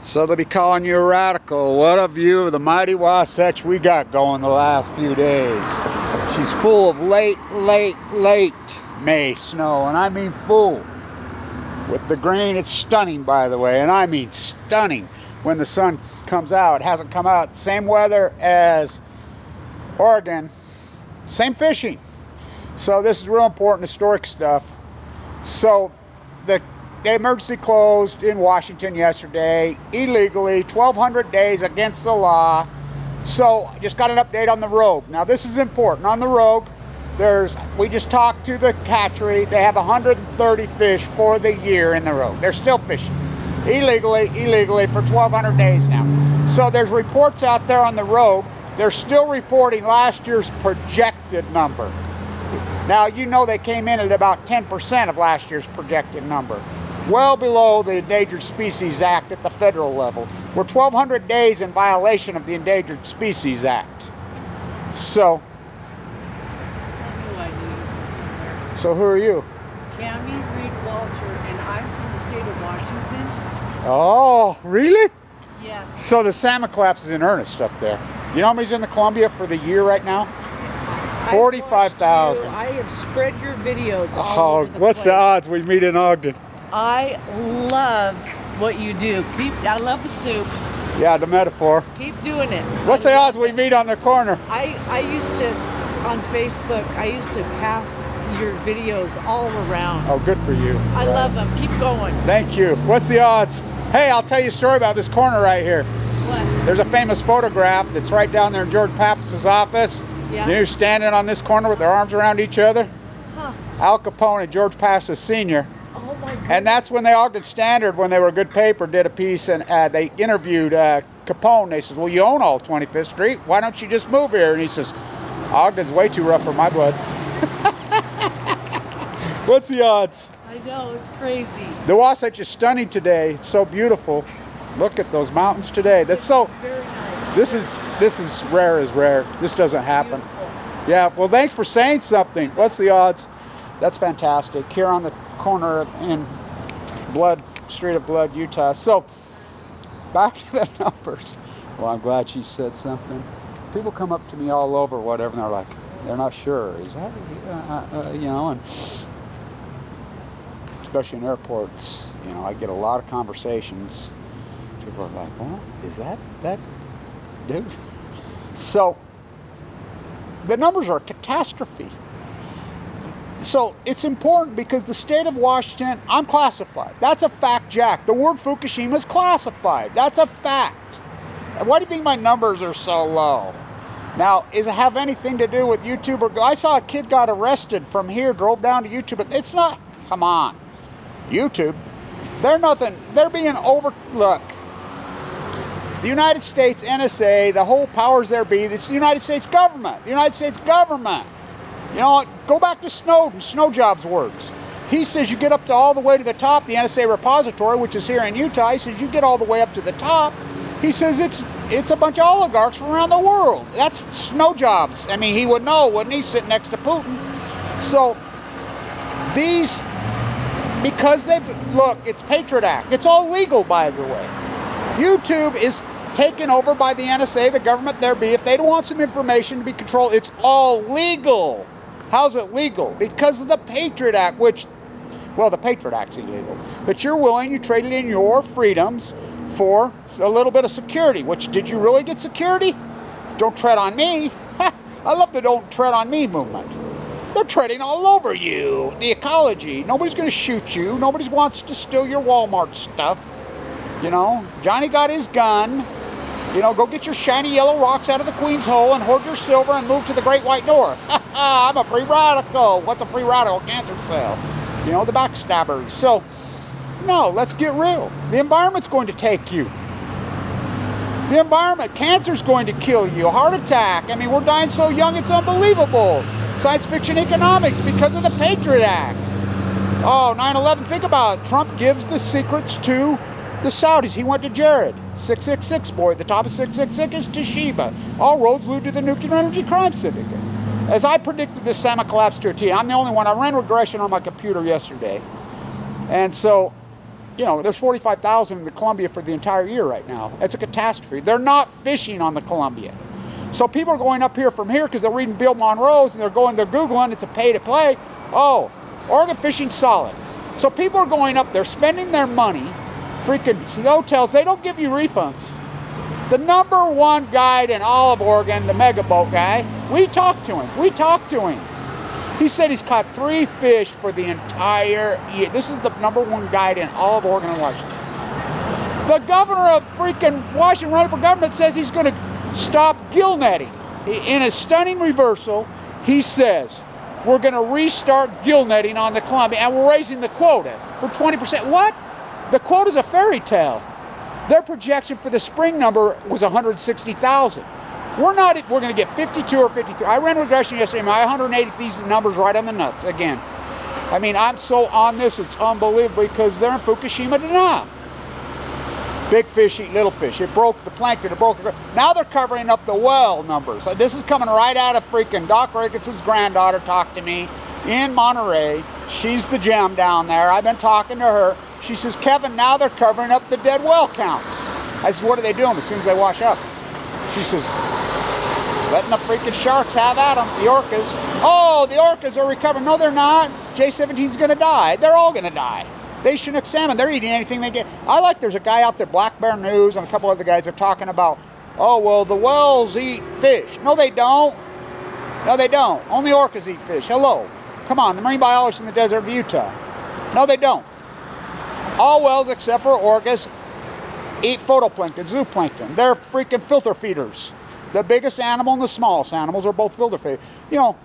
So they'll be calling you a radical. What a view of the mighty Wasatch we got going the last few days. She's full of late May snow, and I mean full. With the grain, it's stunning, by the way, and I mean stunning. When the sun comes out, it hasn't come out. Same weather as Oregon, same fishing. So this is real important historic stuff. So the emergency closed in Washington yesterday, illegally, 1,200 days against the law. So I just got an update on the Rogue. Now this is important. On the Rogue, we just talked to the hatchery. They have 130 fish for the year in the Rogue. They're still fishing illegally for 1,200 days now. So there's reports out there on the Rogue. They're still reporting last year's projected number. Now, you know they came in at about 10% of last year's projected number. Well below the Endangered Species Act at the federal level. We're 1,200 days in violation of the Endangered Species Act. So, so who are you? Cammie Reed Walter, and I'm from the state of Washington. Oh, really? Yes. So the salmon collapse is in earnest up there. You know how many's in the Columbia for the year right now? 45,000. I have spread your videos all over the what's place. the odds we meet in Ogden? I love what you do. I love the soup. Yeah, the metaphor. Keep doing it. What's the odds we meet on the corner? I used to, on Facebook, I used to pass your videos all around. Oh, good for you. I love them. Keep going. Thank you. What's the odds? Hey, I'll tell you a story about this corner right here. What? There's a famous photograph that's right down there in George Pappas's office. Yeah. They're standing on this corner with their arms around each other. Huh. Al Capone and George Pappas Sr. Oh my goodness. And that's when the Ogden Standard, when they were a good paper, did a piece, and they interviewed Capone. They says, well, you own all 25th Street. Why don't you just move here? And he says, Ogden's way too rough for my blood. What's the odds? I know, it's crazy. The Wasatch is stunning today. It's so beautiful. Look at those mountains today. That's so. Very nice. This is rare as rare. This doesn't happen. Beautiful. Yeah. Well, thanks for saying something. What's the odds? That's fantastic. Here on the corner in Street of Blood, Utah. So back to the numbers. Well, I'm glad she said something. People come up to me all over, whatever, and they're like, they're not sure. Is that, you know, and especially in airports, you know, I get a lot of conversations. People are like, well, is that dude? So the numbers are a catastrophe. So it's important because the state of Washington, I'm classified. That's a fact, Jack. The word Fukushima is classified. That's a fact. And why do you think my numbers are so low? Now, does it have anything to do with YouTube? Or I saw a kid got arrested from here, drove down to YouTube, but it's not, come on. YouTube, they're nothing, they're being overlooked. The United States NSA, the whole powers there be, it's the United States government. The United States government. You know, go back to Snowden, Snowjob's words. He says you get up to all the way to the top, the NSA repository, which is here in Utah, he says you get all the way up to the top. He says it's a bunch of oligarchs from around the world. That's Snowjobs. I mean, he would know, wouldn't he, sitting next to Putin? So these, because look, it's Patriot Act. It's all legal, by the way. YouTube is taken over by the NSA, the government there be. If they don't want some information to be controlled, it's all legal. How's it legal? Because of the Patriot Act, which, well, the Patriot Act's illegal. But you're willing, you traded in your freedoms for a little bit of security. Which, did you really get security? Don't tread on me. I love the don't tread on me movement. They're treading all over you. The ecology. Nobody's going to shoot you. Nobody wants to steal your Walmart stuff. You know, Johnny got his gun. You know, go get your shiny yellow rocks out of the Queen's Hole and hoard your silver and move to the Great White North. I'm a free radical. What's a free radical? Cancer cell. You know, the backstabbers. So, no, let's get real. The environment's going to take you. The environment, cancer's going to kill you. A heart attack. I mean, we're dying so young, it's unbelievable. Science fiction economics because of the Patriot Act. Oh, 9/11, think about it. Trump gives the secrets to the Saudis. He went to Jared. 666 boy. The top of 666 is Toshiba. All roads lead to the nuclear energy crime syndicate. As I predicted this salmon collapse to a T, I'm the only one. I ran regression on my computer yesterday. And so you know, there's 45,000 in the Columbia for the entire year right now. It's a catastrophe. They're not fishing on the Columbia. So people are going up here from here because they're reading Bill Monroe's and they're Googling, it's a pay to play. Oh, Oregon fishing's solid. So people are going up there, spending their money, freaking hotels, they don't give you refunds. The #1 guide in all of Oregon, the mega boat guy, we talked to him. He said he's caught 3 fish for the entire year. This is the #1 guide in all of Oregon and Washington. The governor of freaking Washington running for government says he's going to stop gill netting. In a stunning reversal, he says, we're going to restart gill netting on the Columbia, and we're raising the quota for 20%. What? The quota's a fairy tale. Their projection for the spring number was 160,000. We're going to get 52 or 53. I ran regression yesterday. My 180 these numbers right on the nuts again. I mean, I'm so on this, it's unbelievable because they're in Fukushima denial. Big fish eat little fish. It broke the plankton. It broke the... Now they're covering up the well numbers. This is coming right out of freaking Doc Ricketson's granddaughter talked to me in Monterey. She's the gem down there. I've been talking to her. She says, Kevin, now they're covering up the dead well counts. I said, what are they doing as soon as they wash up? She says, letting the freaking sharks have at them, the orcas. Oh, the orcas are recovering. No, they're not. J-17's going to die. They're all going to die. They Chinook salmon, they're eating anything they get. There's a guy out there, Black Bear News, and a couple other guys are talking about, oh, well, the whales eat fish. No, they don't. No, they don't. Only orcas eat fish. Hello. Come on, the marine biologists in the desert of Utah. No, they don't. All whales except for orcas eat photoplankton, zooplankton. They're freaking filter feeders. The biggest animal and the smallest animals are both filter feeders. You know,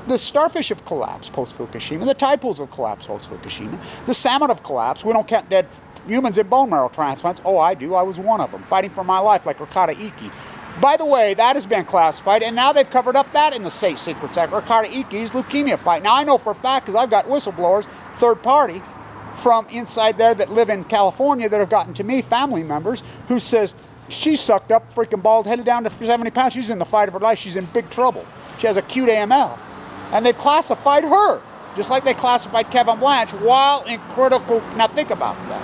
the starfish have collapsed post-Fukushima. The tide pools have collapsed post-Fukushima. The salmon have collapsed. We don't count dead humans in bone marrow transplants. Oh, I do. I was one of them, fighting for my life like Ricotta Iki. By the way, that has been classified, and now they've covered up that in the State Secrets Act. Ricotta Iki's leukemia fight. Now, I know for a fact, because I've got whistleblowers, third party, from inside there that live in California that have gotten to me, family members, who says she sucked up, freaking bald, headed down to 70 pounds. She's in the fight of her life. She's in big trouble. She has acute AML. And they've classified her, just like they classified Kevin Blanche, while in critical, now think about that,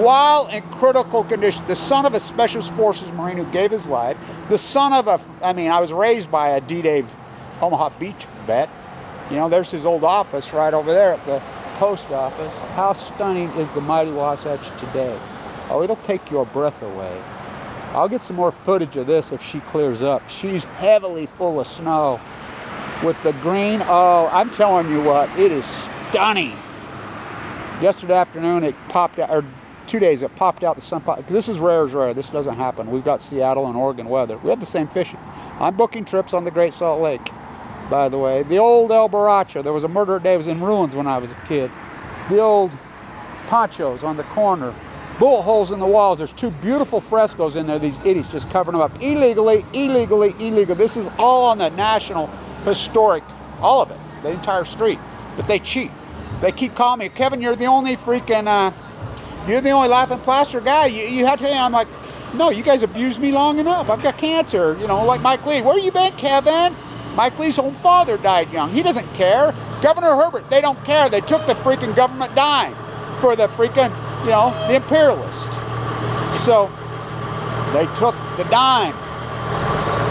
while in critical condition, the son of a Special Forces Marine who gave his life, the son of a, I was raised by a D-Day Omaha Beach vet. You know, there's his old office right over there at the post office. How stunning is the mighty Wasatch today? Oh, it'll take your breath away. I'll get some more footage of this if she clears up. She's heavily full of snow. With the green, oh, I'm telling you what, it is stunning. Yesterday afternoon it popped out, or 2 days it popped out, the sun popped. This is rare as rare, this doesn't happen. We've got Seattle and Oregon weather. We have the same fishing. I'm booking trips on the Great Salt Lake, by the way. The old El Borracho, there was a murder day, it was in ruins when I was a kid. The old ponchos on the corner. Bullet holes in the walls. There's 2 beautiful frescoes in there, these idiots just covering them up. Illegally. This is all on the National Historic, all of it, the entire street. But they cheat. They keep calling me, Kevin, you're the only freaking, you're the only laughing plaster guy. You have to, and I'm like, no, you guys abused me long enough. I've got cancer, you know, like Mike Lee. Where you been, Kevin? Mike Lee's own father died young. He doesn't care. Governor Herbert, they don't care. They took the freaking government dime for the freaking, you know, the imperialists. So they took the dime.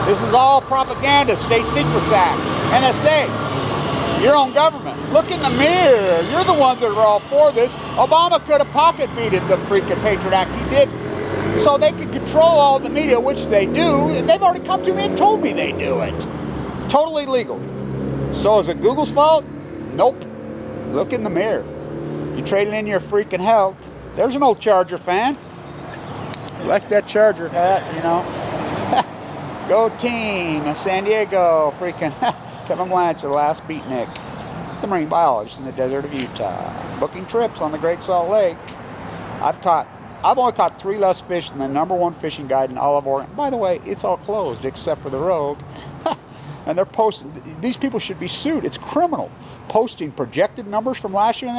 This is all propaganda, State Secrets Act, NSA, your own government. Look in the mirror. You're the ones that are all for this. Obama could have pocket-beated the freaking Patriot Act. He didn't. So they can control all the media, which they do. They've already come to me and told me they do it. Totally legal. So is it Google's fault? Nope. Look in the mirror. You trading in your freaking health. There's an old Charger fan. I like that Charger hat, you know. Go team, San Diego, freaking Kevin Blanche, the last beatnik, the marine biologist in the desert of Utah, booking trips on the Great Salt Lake. I've only caught 3 less fish than the #1 fishing guide in all of Oregon. By the way, it's all closed except for the Rogue. And they're posting, these people should be sued. It's criminal. Posting projected numbers from last year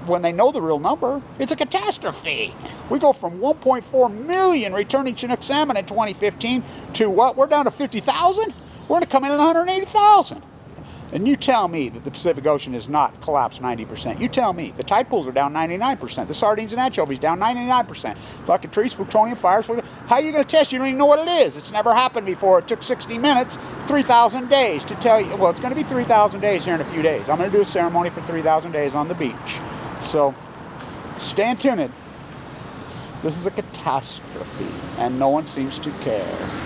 when they know the real number. It's a catastrophe. We go from 1.4 million returning Chinook salmon in 2015 to what? We're down to 50,000? We're going to come in at 180,000. And you tell me that the Pacific Ocean is not collapsed 90%. You tell me. The tide pools are down 99%. The sardines and anchovies down 99%. Fucking trees, plutonium fires. How are you going to test? You don't even know what it is. It's never happened before. It took 60 minutes, 3,000 days to tell you. Well, it's going to be 3,000 days here in a few days. I'm going to do a ceremony for 3,000 days on the beach. So, stay tuned. This is a catastrophe, and no one seems to care.